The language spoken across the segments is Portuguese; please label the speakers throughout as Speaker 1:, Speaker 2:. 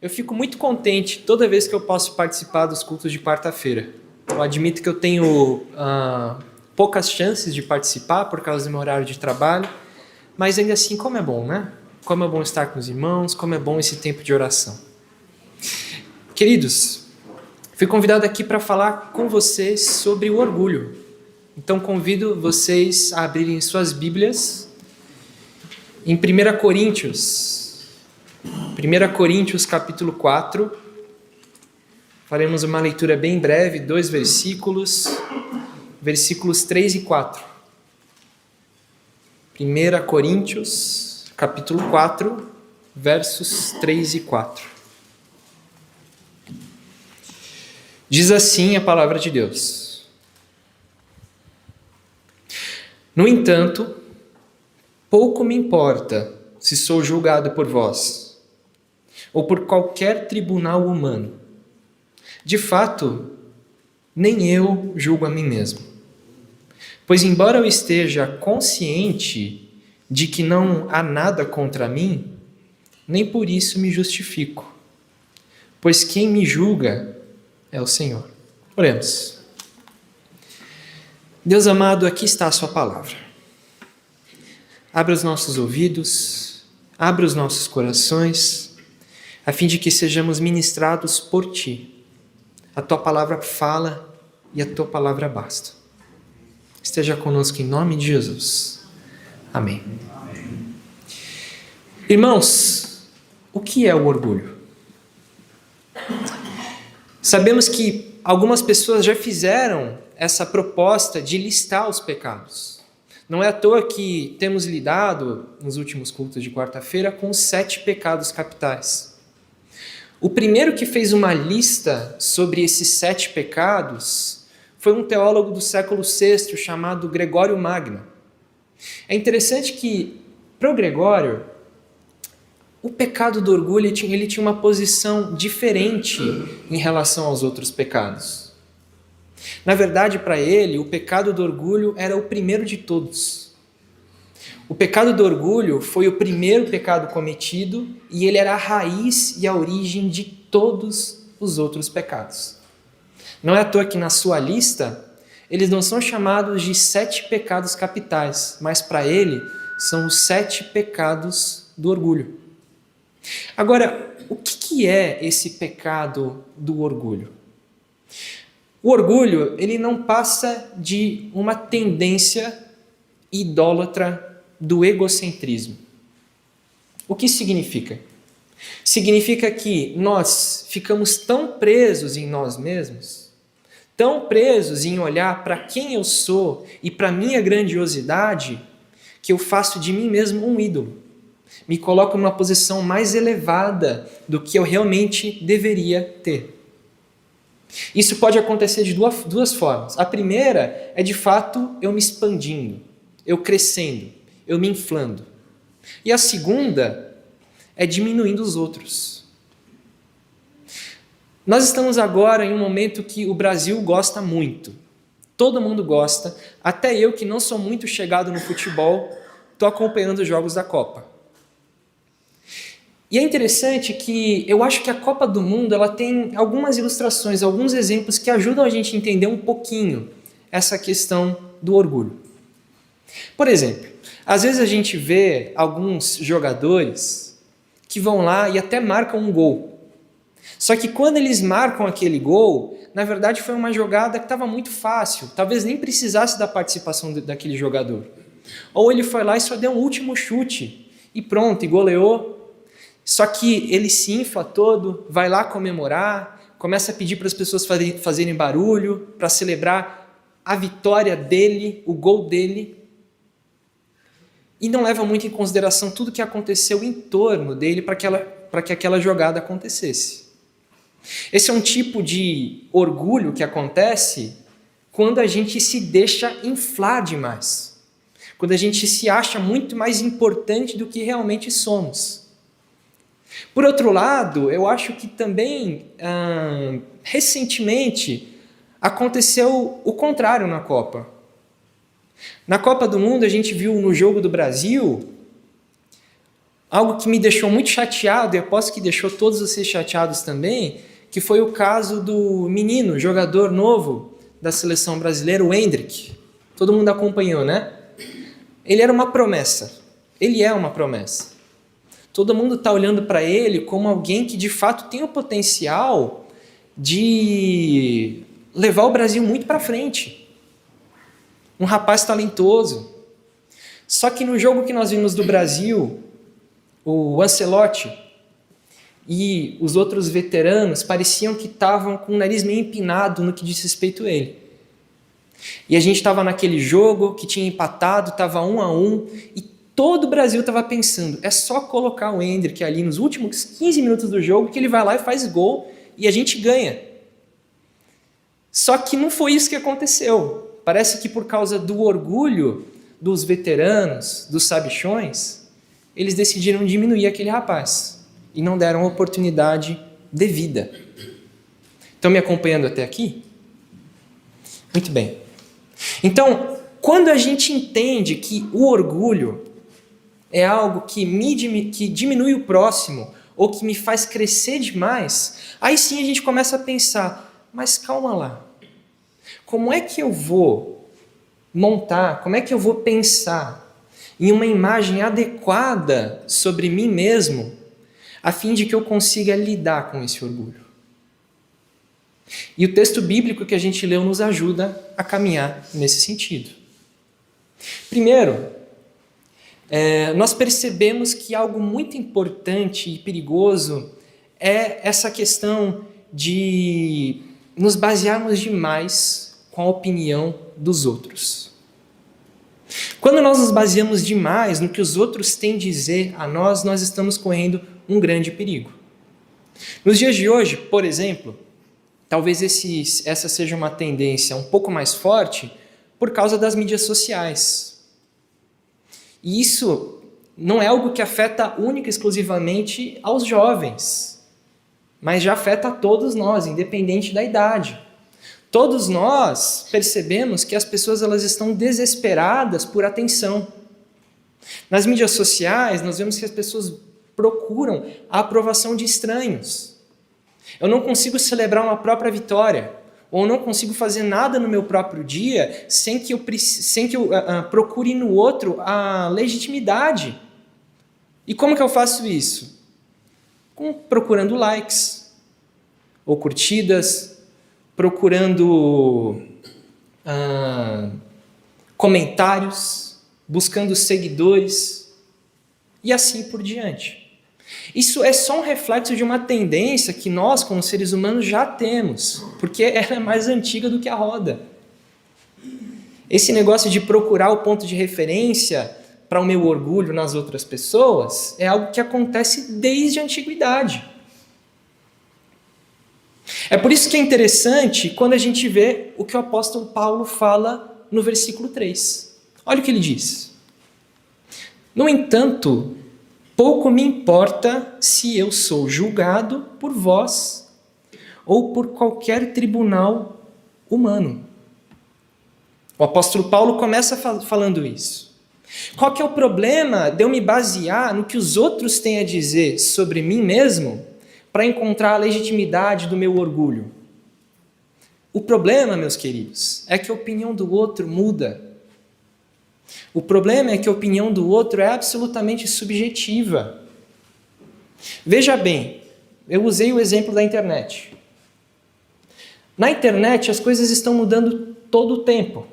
Speaker 1: Eu fico muito contente toda vez que eu posso participar dos cultos de quarta-feira. Eu admito que eu tenho poucas chances de participar por causa do meu horário de trabalho, mas ainda assim, como é bom, né? Como é bom estar com os irmãos, como é bom esse tempo de oração. Queridos, fui convidado aqui para falar com vocês sobre o orgulho. Então convido vocês a abrirem suas Bíblias em 1 Coríntios capítulo 4. Faremos uma leitura bem breve, 2 versículos 3 e 4. 1 Coríntios capítulo 4, versos 3 e 4. Diz assim a palavra de Deus: No entanto, pouco me importa se sou julgado por vós, ou por qualquer tribunal humano. De fato, nem eu julgo a mim mesmo. Pois embora eu esteja consciente de que não há nada contra mim, nem por isso me justifico. Pois quem me julga é o Senhor. Oremos. Deus amado, aqui está a sua palavra. Abra os nossos ouvidos, abra os nossos corações, a fim de que sejamos ministrados por Ti. A Tua palavra fala e a Tua palavra basta. Esteja conosco em nome de Jesus. Amém. Irmãos, o que é o orgulho? Sabemos que algumas pessoas já fizeram essa proposta de listar os pecados. Não é à toa que temos lidado, nos últimos cultos de quarta-feira, com os 7 pecados capitais. O primeiro que fez uma lista sobre esses 7 pecados foi um teólogo do século VI chamado Gregório Magno. É interessante que, para o Gregório, o pecado do orgulho ele tinha uma posição diferente em relação aos outros pecados. Na verdade, para ele, o pecado do orgulho era o primeiro de todos. O pecado do orgulho foi o primeiro pecado cometido e ele era a raiz e a origem de todos os outros pecados. Não é à toa que na sua lista, eles não são chamados de 7 pecados capitais, mas para ele são os 7 pecados do orgulho. Agora, o que é esse pecado do orgulho? O orgulho, ele não passa de uma tendência idólatra do egocentrismo. O que significa? Significa que nós ficamos tão presos em nós mesmos, tão presos em olhar para quem eu sou e para a minha grandiosidade, que eu faço de mim mesmo um ídolo. Me coloco numa posição mais elevada do que eu realmente deveria ter. Isso pode acontecer de duas formas. A primeira é, de fato, eu me expandindo, eu crescendo, eu me inflando. E a segunda é diminuindo os outros. Nós estamos agora em um momento que o Brasil gosta muito. Todo mundo gosta, até eu que não sou muito chegado no futebol, estou acompanhando os jogos da Copa. E é interessante que eu acho que a Copa do Mundo ela tem algumas ilustrações, alguns exemplos que ajudam a gente a entender um pouquinho essa questão do orgulho. Por exemplo, às vezes a gente vê alguns jogadores que vão lá e até marcam um gol. Só que quando eles marcam aquele gol, na verdade foi uma jogada que estava muito fácil, talvez nem precisasse da participação daquele jogador. Ou ele foi lá e só deu um último chute e pronto, e goleou. Só que ele se infla todo, vai lá comemorar, começa a pedir para as pessoas fazerem barulho, para celebrar a vitória dele, o gol dele. E não leva muito em consideração tudo o que aconteceu em torno dele para que aquela jogada acontecesse. Esse é um tipo de orgulho que acontece quando a gente se deixa inflar demais. Quando a gente se acha muito mais importante do que realmente somos. Por outro lado, eu acho que também, recentemente, aconteceu o contrário na Copa. Na Copa do Mundo, a gente viu no jogo do Brasil Algo que me deixou muito chateado, e aposto que deixou todos vocês chateados também, que foi o caso do menino, jogador novo da seleção brasileira, o Endrick. Todo mundo acompanhou, né? Ele era uma promessa. Ele é uma promessa. Todo mundo está olhando para ele como alguém que de fato tem o potencial de levar o Brasil muito para frente. Um rapaz talentoso. Só que no jogo que nós vimos do Brasil, o Ancelotti e os outros veteranos pareciam que estavam com o nariz meio empinado no que diz respeito a ele. E a gente estava naquele jogo que tinha empatado, estava 1-1, e todo o Brasil estava pensando, é só colocar o Endrick ali nos últimos 15 minutos do jogo que ele vai lá e faz gol e a gente ganha. Só que não foi isso que aconteceu. Parece que por causa do orgulho dos veteranos, dos sabichões, eles decidiram diminuir aquele rapaz e não deram a oportunidade devida. Estão me acompanhando até aqui? Muito bem. Então, quando a gente entende que o orgulho é algo que diminui o próximo ou que me faz crescer demais, aí sim a gente começa a pensar, mas calma lá, como é que eu vou montar, como é que eu vou pensar em uma imagem adequada sobre mim mesmo, a fim de que eu consiga lidar com esse orgulho? E o texto bíblico que a gente leu nos ajuda a caminhar nesse sentido. Primeiro, nós percebemos que algo muito importante e perigoso é essa questão de nos basearmos demais com a opinião dos outros. Quando nós nos baseamos demais no que os outros têm a dizer a nós, nós estamos correndo um grande perigo. Nos dias de hoje, por exemplo, talvez essa seja uma tendência um pouco mais forte por causa das mídias sociais. E isso não é algo que afeta única e exclusivamente aos jovens, mas já afeta a todos nós, independente da idade. Todos nós percebemos que as pessoas elas estão desesperadas por atenção. Nas mídias sociais, nós vemos que as pessoas procuram a aprovação de estranhos. Eu não consigo celebrar uma própria vitória, ou não consigo fazer nada no meu próprio dia sem que eu procure no outro a legitimidade. E como que eu faço isso? Procurando likes, ou curtidas, procurando comentários, buscando seguidores, e assim por diante. Isso é só um reflexo de uma tendência que nós, como seres humanos, já temos, porque ela é mais antiga do que a roda. Esse negócio de procurar o ponto de referência para o meu orgulho nas outras pessoas é algo que acontece desde a antiguidade. É por isso que é interessante quando a gente vê o que o apóstolo Paulo fala no versículo 3. Olha o que ele diz. No entanto, pouco me importa se eu sou julgado por vós ou por qualquer tribunal humano. O apóstolo Paulo começa falando isso. Qual que é o problema de eu me basear no que os outros têm a dizer sobre mim mesmo para encontrar a legitimidade do meu orgulho? O problema, meus queridos, é que a opinião do outro muda. O problema é que a opinião do outro é absolutamente subjetiva. Veja bem, eu usei o exemplo da internet. Na internet, as coisas estão mudando todo o tempo.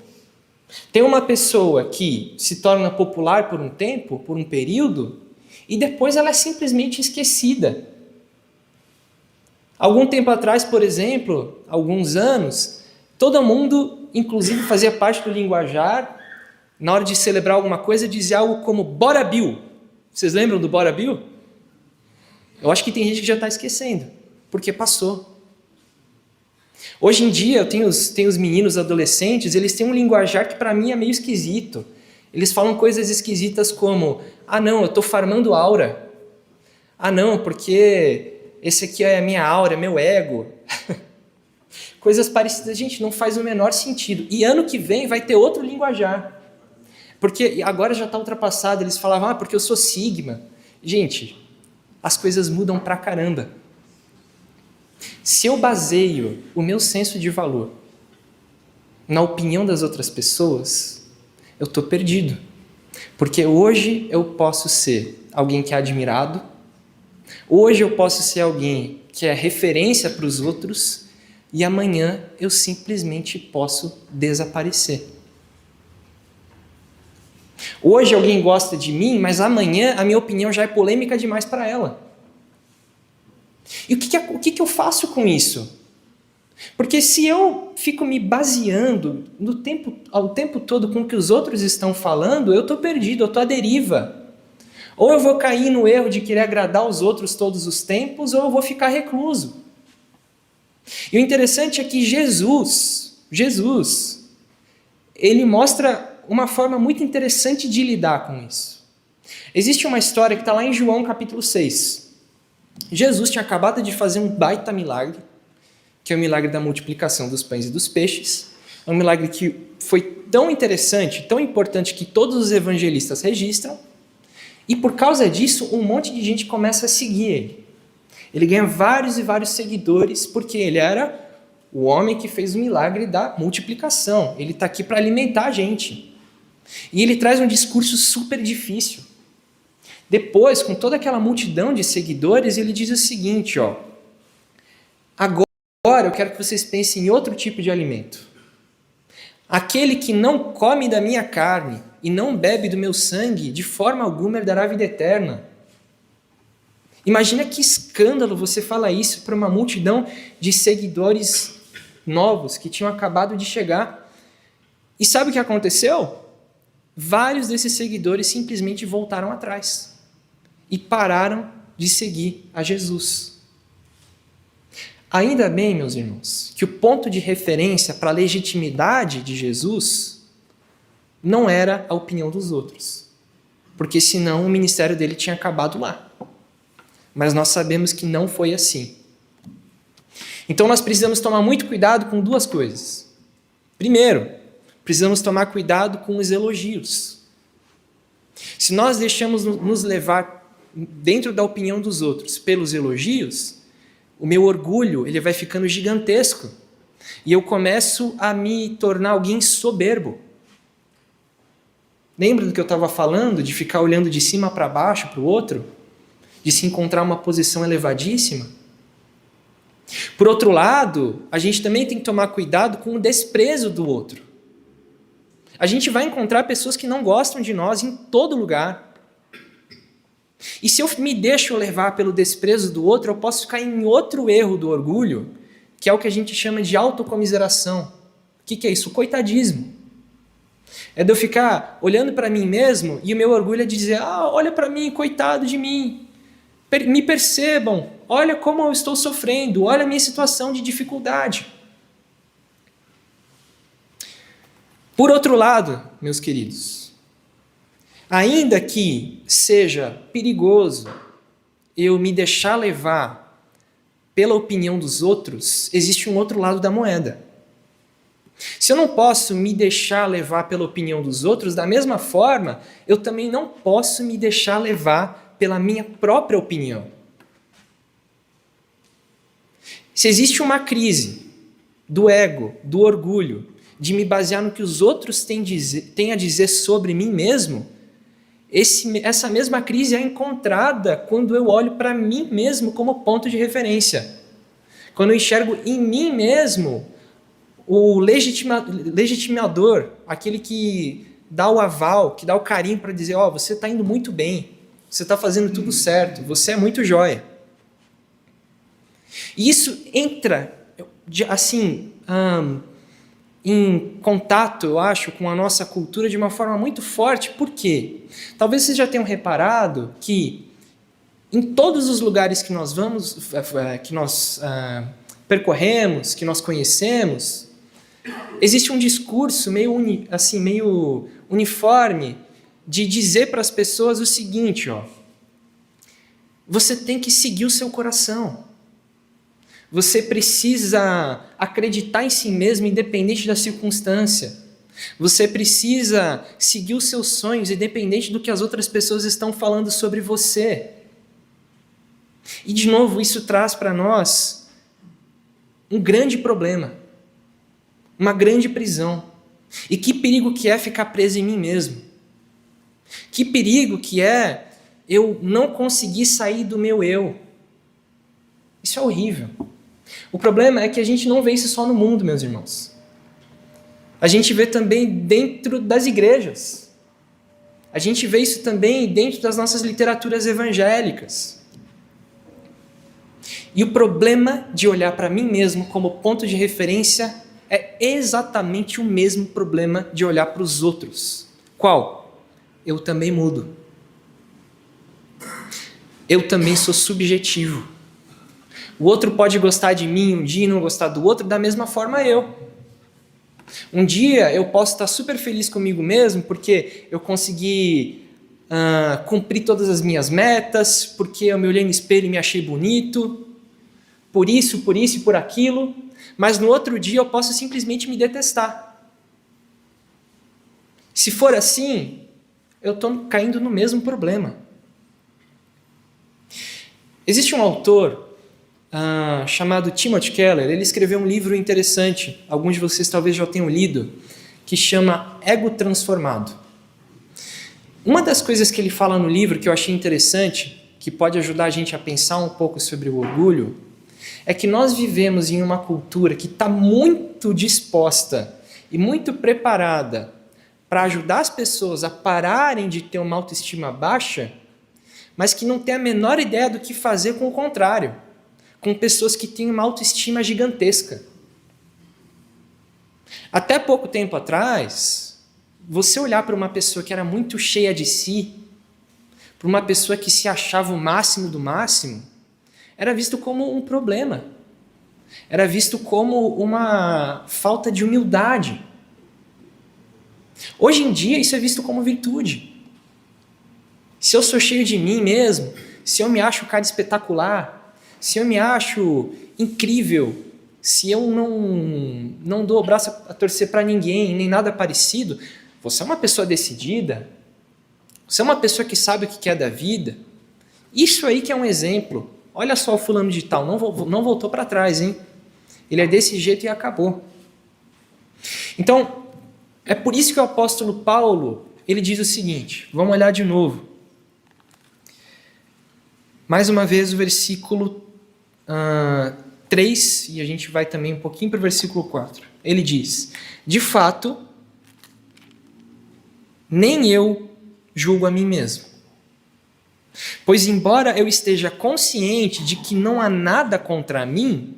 Speaker 1: Tem uma pessoa que se torna popular por um tempo, por um período, e depois ela é simplesmente esquecida. Algum tempo atrás, por exemplo, alguns anos, todo mundo, inclusive, fazia parte do linguajar. Na hora de celebrar alguma coisa, dizia algo como Bora Bill. Vocês lembram do Bora Bill? Eu acho que tem gente que já está esquecendo, porque passou. Hoje em dia, eu tenho os meninos adolescentes, eles têm um linguajar que para mim é meio esquisito. Eles falam coisas esquisitas como, não, eu estou farmando aura. Não, porque esse aqui é a minha aura, é meu ego. Coisas parecidas, gente, não faz o menor sentido. E ano que vem vai ter outro linguajar. Porque agora já está ultrapassado, eles falavam, porque eu sou sigma, Gente, as coisas mudam pra caramba. Se eu baseio o meu senso de valor na opinião das outras pessoas, eu estou perdido. Porque hoje eu posso ser alguém que é admirado, hoje eu posso ser alguém que é referência para os outros, e amanhã eu simplesmente posso desaparecer. Hoje alguém gosta de mim, mas amanhã a minha opinião já é polêmica demais para ela. E o que eu faço com isso? Porque se eu fico me baseando ao tempo todo com o que os outros estão falando, eu estou perdido, eu estou à deriva. Ou eu vou cair no erro de querer agradar os outros todos os tempos, ou eu vou ficar recluso. E o interessante é que Jesus, ele mostra uma forma muito interessante de lidar com isso. Existe uma história que está lá em João capítulo 6. Jesus tinha acabado de fazer um baita milagre, que é o milagre da multiplicação dos pães e dos peixes. É um milagre que foi tão interessante, tão importante, que todos os evangelistas registram. E por causa disso, um monte de gente começa a seguir ele. Ele ganha vários e vários seguidores, porque ele era o homem que fez o milagre da multiplicação. Ele está aqui para alimentar a gente. E ele traz um discurso super difícil. Depois, com toda aquela multidão de seguidores, ele diz o seguinte, ó: agora eu quero que vocês pensem em outro tipo de alimento. Aquele que não come da minha carne e não bebe do meu sangue, de forma alguma herdará a vida eterna. Imagina que escândalo você fala isso para uma multidão de seguidores novos que tinham acabado de chegar. E sabe o que aconteceu? Vários desses seguidores simplesmente voltaram atrás e pararam de seguir a Jesus. Ainda bem, meus irmãos, que o ponto de referência para a legitimidade de Jesus não era a opinião dos outros, porque senão o ministério dele tinha acabado lá. Mas nós sabemos que não foi assim. Então nós precisamos tomar muito cuidado com duas coisas. Primeiro, precisamos tomar cuidado com os elogios. Se nós deixamos nos levar dentro da opinião dos outros pelos elogios, o meu orgulho ele vai ficando gigantesco e eu começo a me tornar alguém soberbo. Lembra do que eu estava falando, de ficar olhando de cima para baixo para o outro? De se encontrar uma posição elevadíssima? Por outro lado, a gente também tem que tomar cuidado com o desprezo do outro. A gente vai encontrar pessoas que não gostam de nós em todo lugar. E se eu me deixo levar pelo desprezo do outro, eu posso ficar em outro erro do orgulho, que é o que a gente chama de autocomiseração. O que é isso? O coitadismo. É de eu ficar olhando para mim mesmo e o meu orgulho é de dizer: olha para mim, coitado de mim. Me percebam, olha como eu estou sofrendo, olha a minha situação de dificuldade. Por outro lado, meus queridos, ainda que seja perigoso eu me deixar levar pela opinião dos outros, existe um outro lado da moeda. Se eu não posso me deixar levar pela opinião dos outros, da mesma forma, eu também não posso me deixar levar pela minha própria opinião. Se existe uma crise do ego, do orgulho, de me basear no que os outros têm a dizer sobre mim mesmo, essa mesma crise é encontrada quando eu olho para mim mesmo como ponto de referência. Quando eu enxergo em mim mesmo o legitimador, aquele que dá o aval, que dá o carinho para dizer: você está indo muito bem, você está fazendo tudo certo, você é muito joia. E isso entra, assim, em contato, eu acho, com a nossa cultura de uma forma muito forte. Por quê? Talvez vocês já tenham reparado que em todos os lugares que nós vamos, que nós percorremos, que nós conhecemos, existe um discurso meio uniforme de dizer para as pessoas o seguinte: você tem que seguir o seu coração. Você precisa acreditar em si mesmo, independente da circunstância. Você precisa seguir os seus sonhos, independente do que as outras pessoas estão falando sobre você. E, de novo, isso traz para nós um grande problema, uma grande prisão. E que perigo que é ficar preso em mim mesmo. Que perigo que é eu não conseguir sair do meu eu. Isso é horrível. O problema é que a gente não vê isso só no mundo, meus irmãos. A gente vê também dentro das igrejas. A gente vê isso também dentro das nossas literaturas evangélicas. E o problema de olhar para mim mesmo como ponto de referência é exatamente o mesmo problema de olhar para os outros. Qual? Eu também mudo. Eu também sou subjetivo. O outro pode gostar de mim um dia e não gostar do outro, da mesma forma eu. Um dia eu posso estar super feliz comigo mesmo porque eu consegui cumprir todas as minhas metas, porque eu me olhei no espelho e me achei bonito, por isso e por aquilo, mas no outro dia eu posso simplesmente me detestar. Se for assim, eu estou caindo no mesmo problema. Existe um autor chamado Timothy Keller. Ele escreveu um livro interessante, alguns de vocês talvez já tenham lido, que chama Ego Transformado. Uma das coisas que ele fala no livro que eu achei interessante, que pode ajudar a gente a pensar um pouco sobre o orgulho, é que nós vivemos em uma cultura que está muito disposta e muito preparada para ajudar as pessoas a pararem de ter uma autoestima baixa, mas que não tem a menor ideia do que fazer com o contrário, com pessoas que têm uma autoestima gigantesca. Até pouco tempo atrás, você olhar para uma pessoa que era muito cheia de si, para uma pessoa que se achava o máximo do máximo, era visto como um problema. Era visto como uma falta de humildade. Hoje em dia, isso é visto como virtude. Se eu sou cheio de mim mesmo, se eu me acho um cara espetacular, se eu me acho incrível, se eu não dou o braço a torcer para ninguém, nem nada parecido, você é uma pessoa decidida, você é uma pessoa que sabe o que quer da vida. Isso aí que é um exemplo. Olha só o fulano de tal, não voltou para trás, hein? Ele é desse jeito e acabou. Então, é por isso que o apóstolo Paulo, ele diz o seguinte, vamos olhar de novo. Mais uma vez o versículo 3, e a gente vai também um pouquinho para o versículo 4. Ele diz, de fato, nem eu julgo a mim mesmo. Pois embora eu esteja consciente de que não há nada contra mim,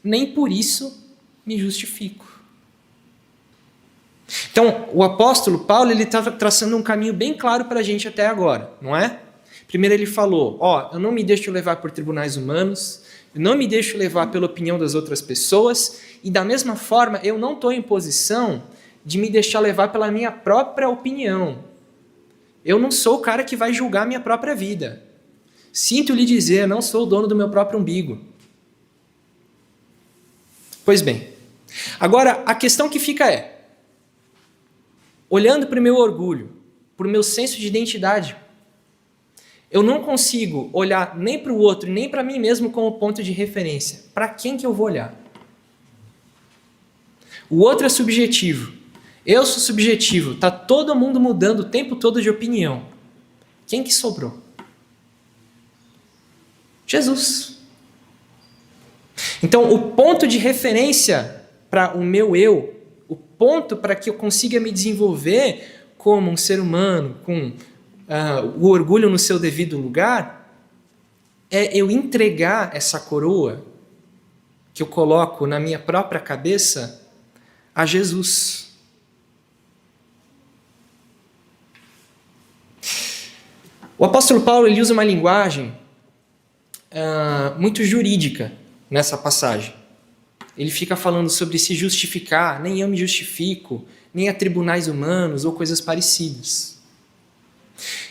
Speaker 1: nem por isso me justifico. Então, o apóstolo Paulo está traçando um caminho bem claro para a gente até agora, não é? Primeiro ele falou, eu não me deixo levar por tribunais humanos, eu não me deixo levar pela opinião das outras pessoas, e da mesma forma eu não estou em posição de me deixar levar pela minha própria opinião. Eu não sou o cara que vai julgar a minha própria vida. Sinto lhe dizer, não sou o dono do meu próprio umbigo. Pois bem, agora a questão que fica é, olhando para o meu orgulho, para o meu senso de identidade, eu não consigo olhar nem para o outro, nem para mim mesmo como ponto de referência. Para quem que eu vou olhar? O outro é subjetivo. Eu sou subjetivo. Está todo mundo mudando o tempo todo de opinião. Quem que sobrou? Jesus. Então, o ponto de referência para o meu eu, o ponto para que eu consiga me desenvolver como um ser humano, com o orgulho no seu devido lugar, é eu entregar essa coroa que eu coloco na minha própria cabeça a Jesus. O apóstolo Paulo ele usa uma linguagem muito jurídica nessa passagem. Ele fica falando sobre se justificar, nem eu me justifico, nem a tribunais humanos ou coisas parecidas.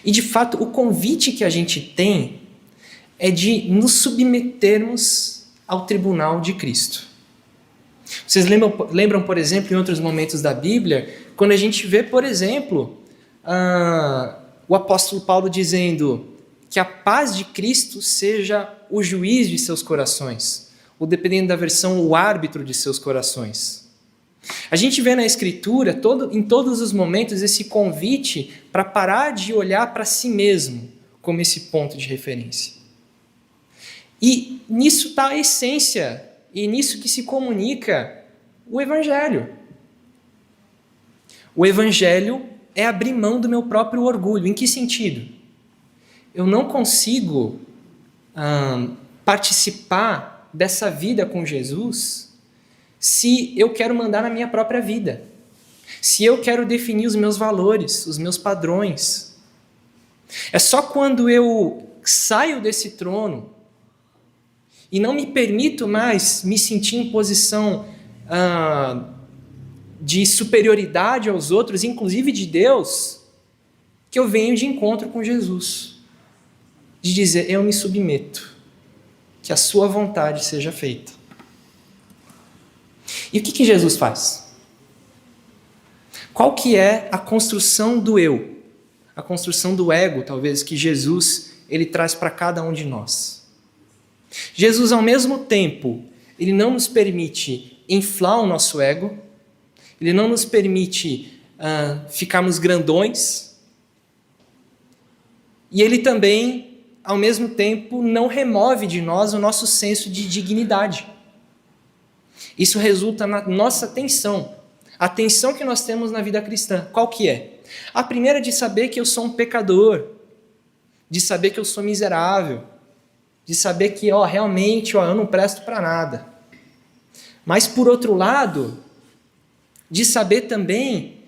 Speaker 1: E de fato, o convite que a gente tem é de nos submetermos ao tribunal de Cristo. Vocês lembram, por exemplo, em outros momentos da Bíblia, quando a gente vê, por exemplo, o apóstolo Paulo dizendo que a paz de Cristo seja o juiz de seus corações, ou dependendo da versão, o árbitro de seus corações. A gente vê na Escritura, em todos os momentos, esse convite para parar de olhar para si mesmo como esse ponto de referência. E nisso está a essência, e nisso que se comunica o Evangelho. O Evangelho é abrir mão do meu próprio orgulho. Em que sentido? Eu não consigo participar dessa vida com Jesus se eu quero mandar na minha própria vida. Se eu quero definir os meus valores, os meus padrões. É só quando eu saio desse trono e não me permito mais me sentir em posição de superioridade aos outros, inclusive de Deus, que eu venho de encontro com Jesus. De dizer, eu me submeto, que a sua vontade seja feita. E o que Jesus faz? Qual que é a construção do eu? A construção do ego, talvez, que Jesus ele traz para cada um de nós. Jesus, ao mesmo tempo, ele não nos permite inflar o nosso ego, ele não nos permite ficarmos grandões, e ele também, ao mesmo tempo, não remove de nós o nosso senso de dignidade. Isso resulta na nossa tensão, a tensão que nós temos na vida cristã. Qual que é? A primeira é de saber que eu sou um pecador, de saber que eu sou miserável, de saber que realmente eu não presto para nada. Mas, por outro lado, de saber também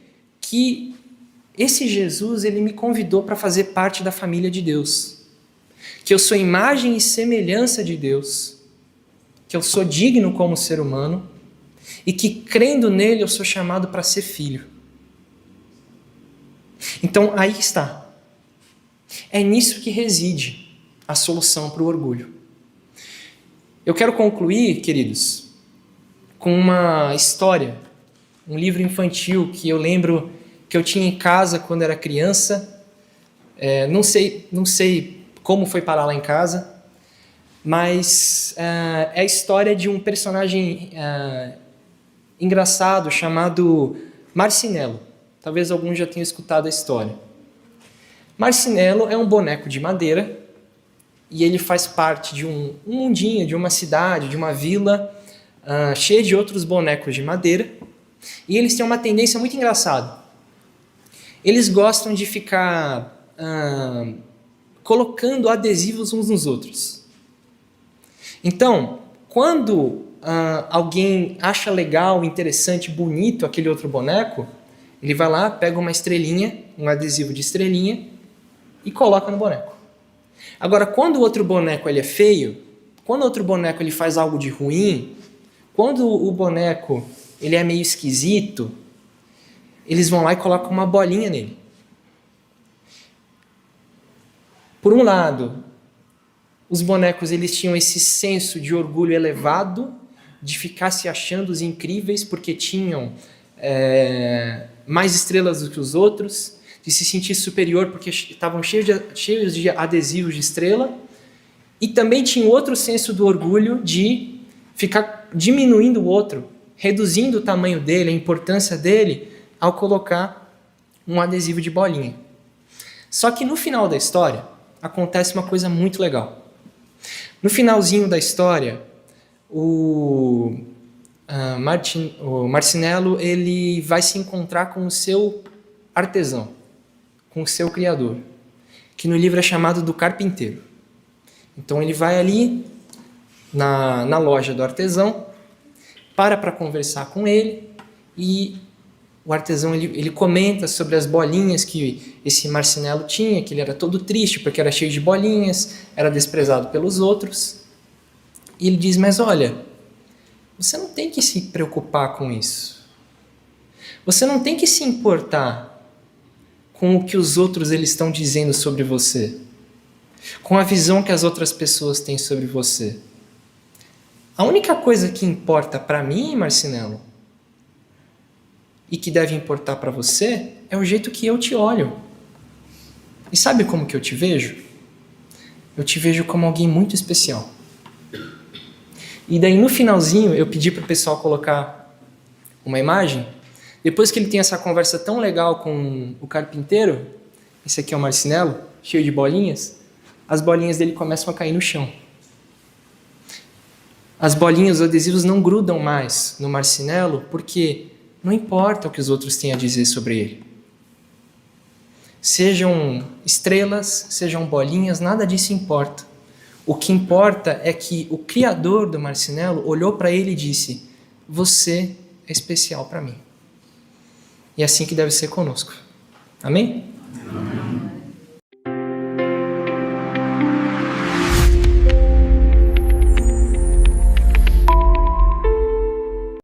Speaker 1: que esse Jesus ele me convidou para fazer parte da família de Deus. Que eu sou imagem e semelhança de Deus. Que eu sou digno como ser humano. E que, crendo nele, eu sou chamado para ser filho. Então, aí está. É nisso que reside a solução para o orgulho. Eu quero concluir, queridos, com uma história, um livro infantil que eu lembro que eu tinha em casa quando era criança. Não sei como foi parar lá em casa, mas é a história de um personagem engraçado chamado Marcinelo. Talvez alguns já tenham escutado a história. Marcinelo é um boneco de madeira e ele faz parte de um mundinho, de uma cidade, de uma vila cheia de outros bonecos de madeira. E eles têm uma tendência muito engraçada. Eles gostam de ficar colocando adesivos uns nos outros. Então, quando alguém acha legal, interessante, bonito aquele outro boneco, ele vai lá, pega uma estrelinha, um adesivo de estrelinha e coloca no boneco. Agora, quando o outro boneco ele é feio, quando o outro boneco ele faz algo de ruim, quando o boneco ele é meio esquisito, eles vão lá e colocam uma bolinha nele. Por um lado, os bonecos eles tinham esse senso de orgulho elevado, de ficar se achando os incríveis porque tinham mais estrelas do que os outros, de se sentir superior porque estavam cheios de adesivos de estrela, e também tinha outro senso do orgulho de ficar diminuindo o outro, reduzindo o tamanho dele, a importância dele, ao colocar um adesivo de bolinha. Só que no final da história, acontece uma coisa muito legal. No finalzinho da história, o Marcinelo ele vai se encontrar com o seu artesão, com o seu criador, que no livro é chamado do carpinteiro. Então ele vai ali na loja do artesão, para conversar com ele, e o artesão ele comenta sobre as bolinhas que esse Marcinelo tinha, que ele era todo triste porque era cheio de bolinhas, era desprezado pelos outros. E ele diz, mas olha, você não tem que se preocupar com isso. Você não tem que se importar com o que os outros eles estão dizendo sobre você, com a visão que as outras pessoas têm sobre você. A única coisa que importa para mim, Marcinelo, e que deve importar para você, é o jeito que eu te olho. E sabe como que eu te vejo? Eu te vejo como alguém muito especial. E daí no finalzinho eu pedi para o pessoal colocar uma imagem. Depois que ele tem essa conversa tão legal com o carpinteiro, esse aqui é o Marcinelo, cheio de bolinhas, as bolinhas dele começam a cair no chão. As bolinhas, os adesivos não grudam mais no Marcinelo porque não importa o que os outros têm a dizer sobre ele. Sejam estrelas, sejam bolinhas, nada disso importa. O que importa é que o criador do Marcinelo olhou para ele e disse: você é especial para mim. E é assim que deve ser conosco. Amém?
Speaker 2: Amém.